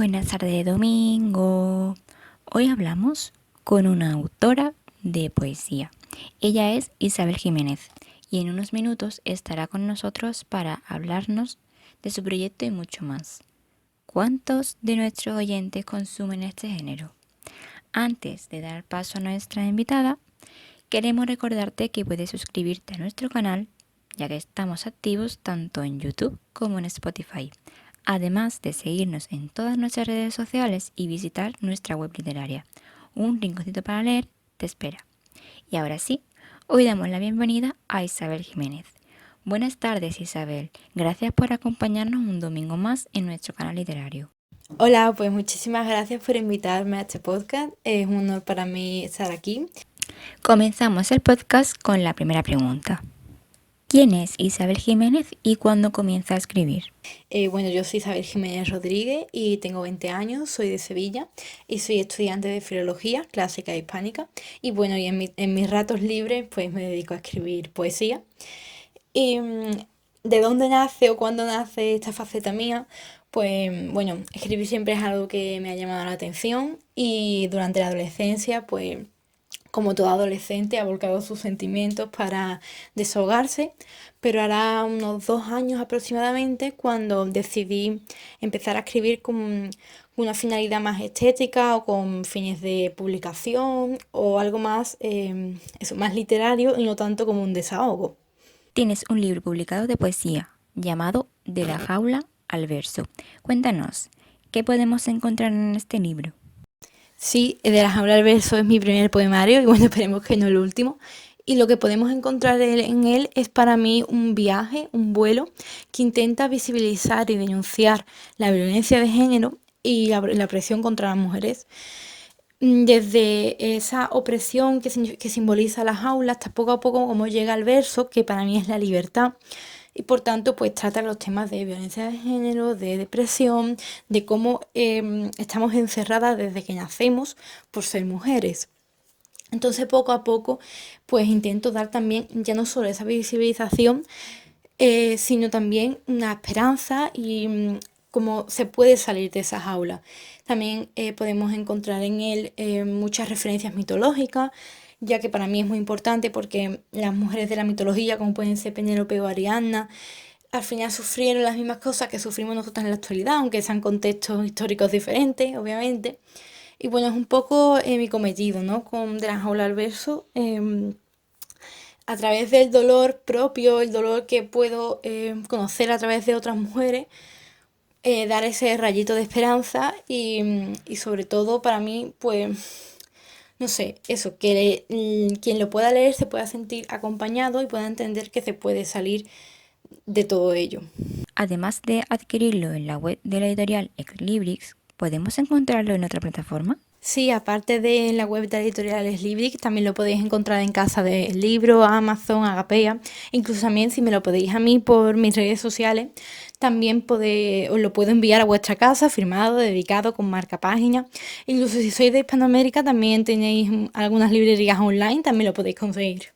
Buenas tardes de domingo. Hoy hablamos con una autora de poesía. Ella es Isabel Jiménez y en unos minutos estará con nosotros para hablarnos de su proyecto y mucho más. ¿Cuántos de nuestros oyentes consumen este género? Antes de dar paso a nuestra invitada, queremos recordarte que puedes suscribirte a nuestro canal, ya que estamos activos tanto en YouTube como en Spotify, además de seguirnos en todas nuestras redes sociales y visitar nuestra web literaria. Un rinconcito para leer te espera. Y ahora sí, hoy damos la bienvenida a Isabel Jiménez. Buenas tardes, Isabel. Gracias por acompañarnos un domingo más en nuestro canal literario. Hola, pues muchísimas gracias por invitarme a este podcast. Es un honor para mí estar aquí. Comenzamos el podcast con la primera pregunta. ¿Quién es Isabel Jiménez y cuándo comienza a escribir? Bueno, yo soy Isabel Jiménez Rodríguez y tengo 20 años, soy de Sevilla y soy estudiante de Filología Clásica e Hispánica. Y bueno, y en mis ratos libres pues me dedico a escribir poesía. Y ¿de dónde nace o cuándo nace esta faceta mía? Pues bueno, escribir siempre es algo que me ha llamado la atención y durante la adolescencia pues como todo adolescente, ha volcado sus sentimientos para desahogarse, pero hará unos 2 años aproximadamente cuando decidí empezar a escribir con una finalidad más estética o con fines de publicación o algo más, más literario y no tanto como un desahogo. Tienes un libro publicado de poesía llamado De la jaula al verso. Cuéntanos, ¿qué podemos encontrar en este libro? Sí, de las Jaula al verso es mi primer poemario y bueno, esperemos que no el último. Y lo que podemos encontrar en él es para mí un viaje, un vuelo que intenta visibilizar y denunciar la violencia de género y la opresión contra las mujeres. Desde esa opresión que simboliza la jaula hasta poco a poco como llega el verso, que para mí es la libertad. Y por tanto, pues trata los temas de violencia de género, de depresión, de cómo estamos encerradas desde que nacemos por ser mujeres. Entonces, poco a poco, pues intento dar también ya no solo esa visibilización, sino también una esperanza y cómo se puede salir de esa jaula. También podemos encontrar en él muchas referencias mitológicas, ya que para mí es muy importante porque las mujeres de la mitología, como pueden ser Penélope o Ariadna, al final sufrieron las mismas cosas que sufrimos nosotras en la actualidad, aunque sean contextos históricos diferentes, obviamente. Y bueno, es un poco mi cometido, ¿no? Con De la jaula al verso, a través del dolor propio, el dolor que puedo conocer a través de otras mujeres, dar ese rayito de esperanza y sobre todo para mí, pues, no sé, eso, que quien lo pueda leer se pueda sentir acompañado y pueda entender que se puede salir de todo ello. Además de adquirirlo en la web de la editorial Exlibris, ¿podemos encontrarlo en otra plataforma? Sí, aparte de la web de editoriales Librix, también lo podéis encontrar en Casa del Libro, Amazon, Agapea. Incluso también si me lo pedís a mí por mis redes sociales, también os lo puedo enviar a vuestra casa, firmado, dedicado, con marca página. Incluso si sois de Hispanoamérica, también tenéis algunas librerías online, también lo podéis conseguir.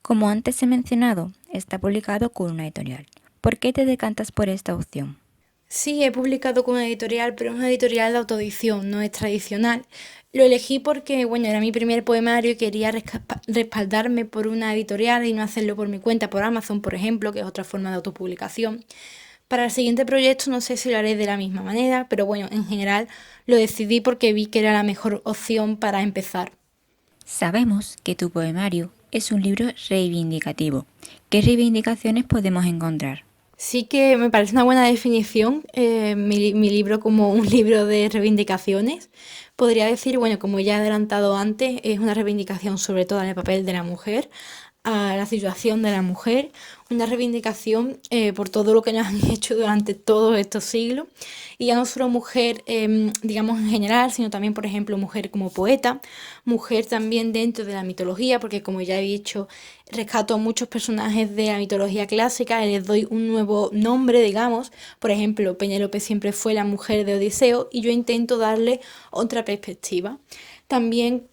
Como antes he mencionado, está publicado con una editorial. ¿Por qué te decantas por esta opción? Sí, he publicado con una editorial, pero es una editorial de autoedición, no es tradicional. Lo elegí porque, bueno, era mi primer poemario y quería respaldarme por una editorial y no hacerlo por mi cuenta, por Amazon, por ejemplo, que es otra forma de autopublicación. Para el siguiente proyecto no sé si lo haré de la misma manera, pero bueno, en general lo decidí porque vi que era la mejor opción para empezar. Sabemos que tu poemario es un libro reivindicativo. ¿Qué reivindicaciones podemos encontrar? Sí que me parece una buena definición mi libro como un libro de reivindicaciones. Podría decir, bueno, como ya he adelantado antes, es una reivindicación sobre todo en el papel de la mujer, a la situación de la mujer, una reivindicación por todo lo que nos han hecho durante todos estos siglos. Y ya no solo mujer, digamos en general, sino también, por ejemplo, mujer como poeta, mujer también dentro de la mitología, porque como ya he dicho, rescato a muchos personajes de la mitología clásica y les doy un nuevo nombre, digamos. Por ejemplo, Penélope siempre fue la mujer de Odiseo y yo intento darle otra perspectiva. También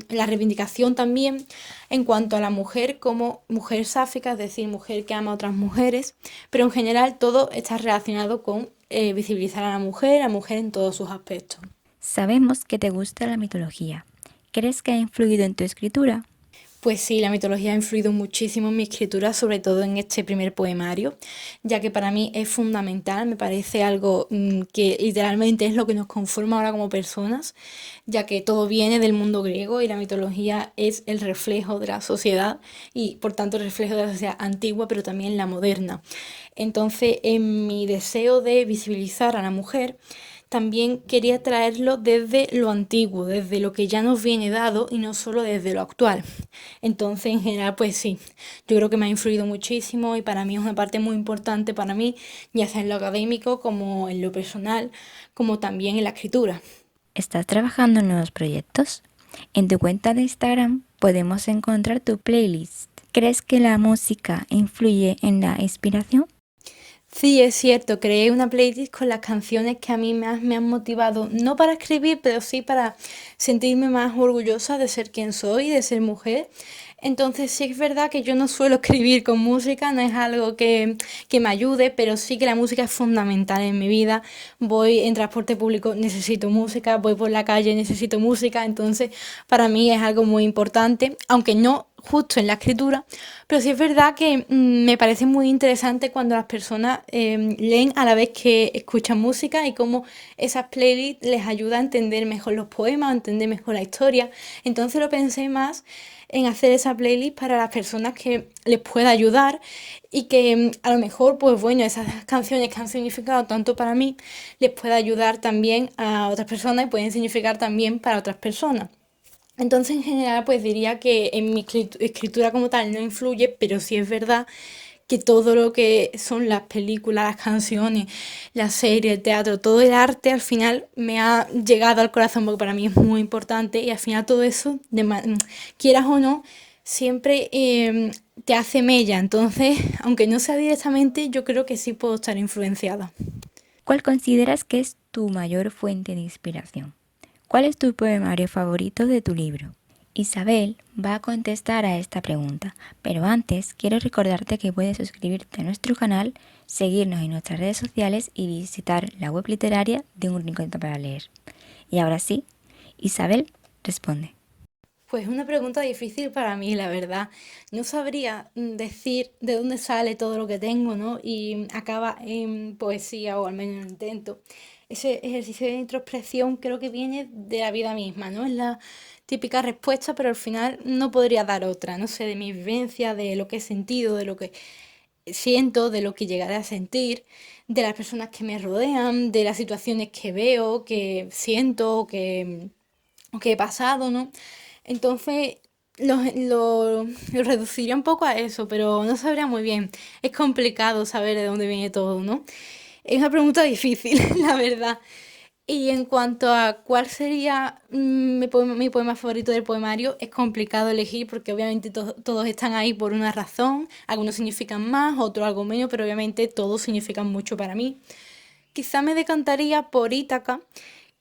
la reivindicación también en cuanto a la mujer como mujer sáfica, es decir, mujer que ama a otras mujeres, pero en general todo está relacionado con visibilizar a la mujer en todos sus aspectos. Sabemos que te gusta la mitología. ¿Crees que ha influido en tu escritura? Pues sí, la mitología ha influido muchísimo en mi escritura, sobre todo en este primer poemario, ya que para mí es fundamental, me parece algo que literalmente es lo que nos conforma ahora como personas, ya que todo viene del mundo griego y la mitología es el reflejo de la sociedad y por tanto el reflejo de la sociedad antigua, pero también la moderna. Entonces, en mi deseo de visibilizar a la mujer, también quería traerlo desde lo antiguo, desde lo que ya nos viene dado y no solo desde lo actual. Entonces, en general, pues sí, yo creo que me ha influido muchísimo y para mí es una parte muy importante para mí, ya sea en lo académico como en lo personal, como también en la escritura. ¿Estás trabajando en nuevos proyectos? En tu cuenta de Instagram podemos encontrar tu playlist. ¿Crees que la música influye en la inspiración? Sí, es cierto, creé una playlist con las canciones que a mí más me han motivado, no para escribir, pero sí para sentirme más orgullosa de ser quien soy, de ser mujer. Entonces sí es verdad que yo no suelo escribir con música, no es algo que me ayude, pero sí que la música es fundamental en mi vida. Voy en transporte público, necesito música, voy por la calle, necesito música, entonces para mí es algo muy importante, aunque no justo en la escritura, pero sí es verdad que me parece muy interesante cuando las personas leen a la vez que escuchan música y cómo esas playlists les ayuda a entender mejor los poemas, a entender mejor la historia. Entonces lo pensé más en hacer esa playlist para las personas que les pueda ayudar y que a lo mejor, pues bueno, esas canciones que han significado tanto para mí les pueda ayudar también a otras personas y pueden significar también para otras personas. Entonces, en general, pues diría que en mi escritura como tal no influye, pero sí es verdad que todo lo que son las películas, las canciones, las series, el teatro, todo el arte al final me ha llegado al corazón porque para mí es muy importante y al final todo eso, quieras o no, siempre te hace mella. Entonces, aunque no sea directamente, yo creo que sí puedo estar influenciada. ¿Cuál consideras que es tu mayor fuente de inspiración? ¿Cuál es tu poemario favorito de tu libro? Isabel va a contestar a esta pregunta, pero antes quiero recordarte que puedes suscribirte a nuestro canal, seguirnos en nuestras redes sociales y visitar la web literaria de Un Rincón para Leer. Y ahora sí, Isabel responde. Pues una pregunta difícil para mí, la verdad. No sabría decir de dónde sale todo lo que tengo, ¿no? Y acaba en poesía, o al menos lo intento. Ese ejercicio de introspección creo que viene de la vida misma, ¿no? Es la típica respuesta, pero al final no podría dar otra, no sé, de mi vivencia, de lo que he sentido, de lo que siento, de lo que llegaré a sentir, de las personas que me rodean, de las situaciones que veo, que siento, que he pasado, ¿no? Entonces lo reduciría un poco a eso, pero no sabría muy bien. Es complicado saber de dónde viene todo, ¿no? Es una pregunta difícil, la verdad. Y en cuanto a cuál sería mi poema favorito del poemario, es complicado elegir porque obviamente todos están ahí por una razón. Algunos significan más, otros algo menos, pero obviamente todos significan mucho para mí. Quizá me decantaría por Ítaca,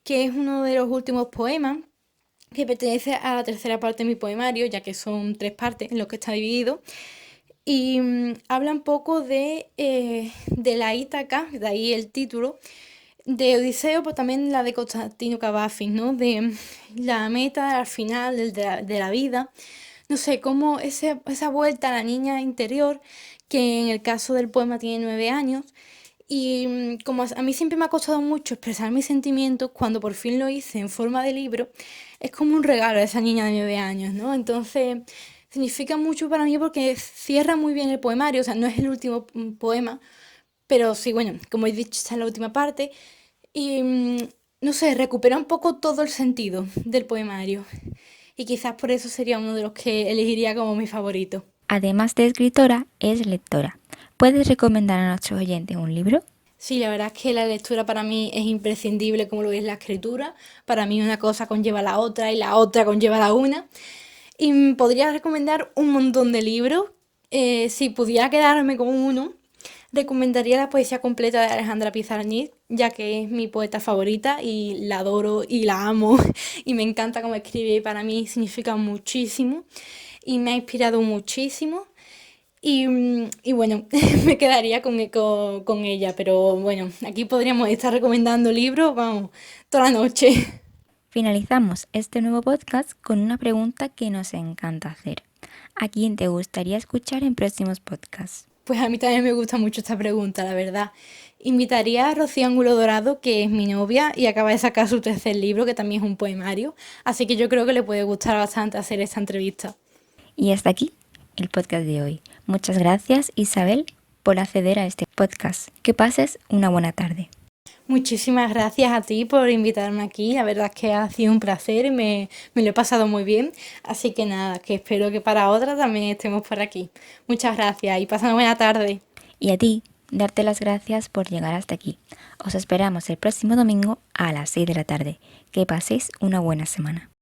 que es uno de los últimos poemas que pertenece a la tercera parte de mi poemario, ya que son tres partes en lo que está dividido. Y habla un poco de la Ítaca, de ahí el título, de Odiseo, pero también la de Constantino Cavafis, ¿no? De la meta al final de la vida. No sé, cómo esa vuelta a la niña interior, que en el caso del poema tiene 9 años, y como a mí siempre me ha costado mucho expresar mis sentimientos, cuando por fin lo hice en forma de libro, es como un regalo a esa niña de 9 años, ¿no? Entonces, significa mucho para mí porque cierra muy bien el poemario, o sea, no es el último poema, pero sí, bueno, como he dicho, está en la última parte, y no sé, recupera un poco todo el sentido del poemario. Y quizás por eso sería uno de los que elegiría como mi favorito. Además de escritora, es lectora. ¿Puedes recomendar a nuestros oyentes un libro? Sí, la verdad es que la lectura para mí es imprescindible como lo es la escritura. Para mí una cosa conlleva a la otra y la otra conlleva a la una. Y podría recomendar un montón de libros. Si pudiera quedarme con uno, Recomendaría la poesía completa de Alejandra Pizarnik, ya que es mi poeta favorita y la adoro y la amo y me encanta cómo escribe y para mí significa muchísimo y me ha inspirado muchísimo. Y bueno, me quedaría con ella, pero bueno, aquí podríamos estar recomendando libros, vamos, toda la noche. Finalizamos este nuevo podcast con una pregunta que nos encanta hacer. ¿A quién te gustaría escuchar en próximos podcasts? Pues a mí también me gusta mucho esta pregunta, la verdad. Invitaría a Rocío Ángulo Dorado, que es mi novia y acaba de sacar su tercer libro, que también es un poemario, así que yo creo que le puede gustar bastante hacer esta entrevista. Y hasta aquí el podcast de hoy. Muchas gracias, Isabel, por acceder a este podcast. Que pases una buena tarde. Muchísimas gracias a ti por invitarme aquí, la verdad es que ha sido un placer y me lo he pasado muy bien, así que nada, que espero que para otra también estemos por aquí. Muchas gracias y pasa una buena tarde. Y a ti, darte las gracias por llegar hasta aquí. Os esperamos el próximo domingo a las 6 de la tarde. Que paséis una buena semana.